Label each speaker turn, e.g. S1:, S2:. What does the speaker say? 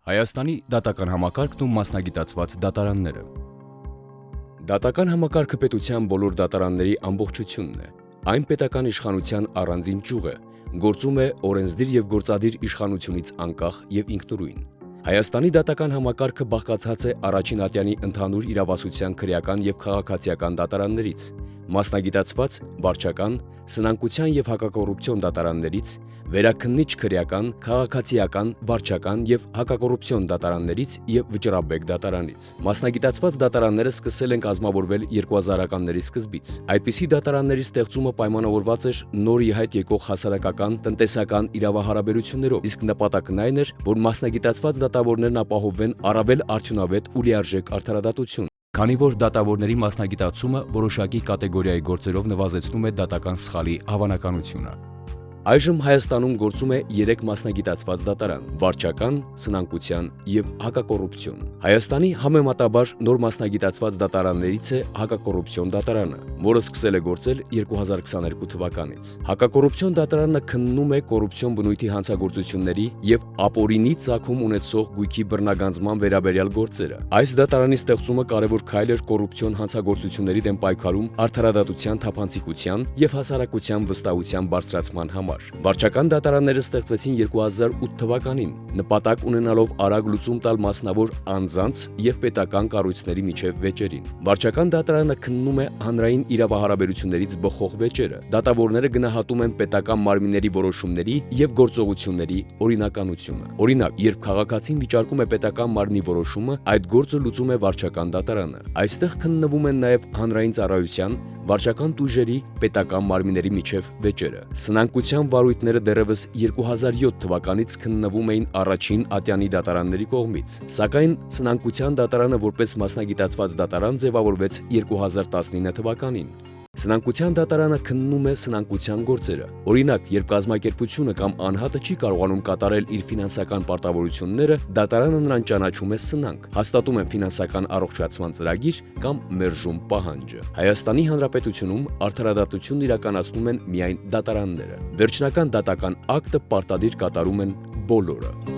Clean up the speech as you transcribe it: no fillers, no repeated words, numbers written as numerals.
S1: Հայաստանի դատական համակարգն ու մասնագիտացված դատարանները։ Դատական համակարգը պետության բոլոր դատարանների ամբողջությունն է։ Այն պետական իշխանության առանձին ճյուղ է, գործում է օրենսդիր եւ գործադիր իշխանությունից անկախ եւ ինքնուրույն։ Հայաստանի դատական համակարգը բաղկացած է առաջին ատյանի ընդհանուր իրավասության քրեական եւ քաղաքացիական դատարաններից, մասնագիտացված վարչական, սնանկության եւ հակակոռուպցիոն դատարաններից, վերաքննիչ քրեական, քաղաքացիական, վարչական եւ հակակոռուպցիոն դատարաններից եւ վճռաբեկ դատարանից։ Մասնագիտացված դատարանները սկսել են կազմավորվել 2000-ականների սկզբից։ Այդպիսի դատարանների ստեղծումը պայմանավորված էր նոր ի հայտ եկող հասարակական, տնտեսական իրավահարաբերություններով, իսկ նպատակն այն էր, որ մասնագիտացված դատավորներն ապահովեն առավել արդյունավետ ու լիարժեք արդարադատություն, քանի որ դատավորների մասնագիտացումը որոշակի կատեգորիայի գործերով նվազեցնում է դատական սխալի հավանականությունը։ Այժմ Հայաստանում գործում է 3 մասնագիտացված դատարան՝ վարչական, սնանկության եւ հակակոռուպցիոն։ Հայաստանի համեմատաբար նոր մասնագիտացված դատարաններից է հակակոռուպցիոն դատարանը, որը սկսել է գործել 2022 թվականից։ Հակակոռուպցիոն դատարանը քննում է կոռուպցիոն բնույթի հանցագործությունների եւ ապօրինի ծագում ունեցող գույքի բռնագանձման վերաբերյալ գործերը։ Այս դատարանի ստեղծումը կարևոր քայլ էր կոռուպցիոն հանցագործությունների դեմ պայքարում արդարադատության թափանցիկության եւ հասարակության վստահության բարձրացման համար։ Վարչական դատարանները ստեղծվեցին 2008 թվականին, նպատակ ունենալով արագ լուծում տալ մասնավոր անձանց եւ պետական կառույցների միջև վեճերին։ Վարչական դատարանը քննում է հանրային իրավահարաբերություններից բխող վեճերը։ Դատավորները գնահատում են պետական մարմինների որոշումների եւ գործողությունների օրինականությունը։ Օրինակ, երբ քաղաքացին վիճարկում է պետական մարմնի որոշումը, այդ գործը լուծում է վարչական դատարանը։ Այստեղ քննվում են նաեւ հանրային ծառայության, վարչական տույժերի, պետական մարմինների միջև վեճերը։ Սնանկության վարույթները դեռևս 2007 թվականից քննվում էին առաջին ատյանի դատարանների կողմից, սակայն սնանկության դատարանը որպես մասնագիտացված դատարան ձևավորվեց 2019 թվականին։ Սնանկության դատարանը քննում է սնանկության գործերը։ Օրինակ, երբ կազմակերպությունը կամ անհատը չի կարողանում կատարել իր ֆինանսական պարտավորությունները, դատարանը նրան ճանաչում է սնանկ, հաստատում են ֆինանսական առողջացման ծրագիր կամ մերժում պահանջը։ Հայաստանի Հանրապետությունում արդարադատություն իրականացնում են միայն դատարանները։ Վերջնական դատական ակտը պարտադիր կատարում են բոլորը։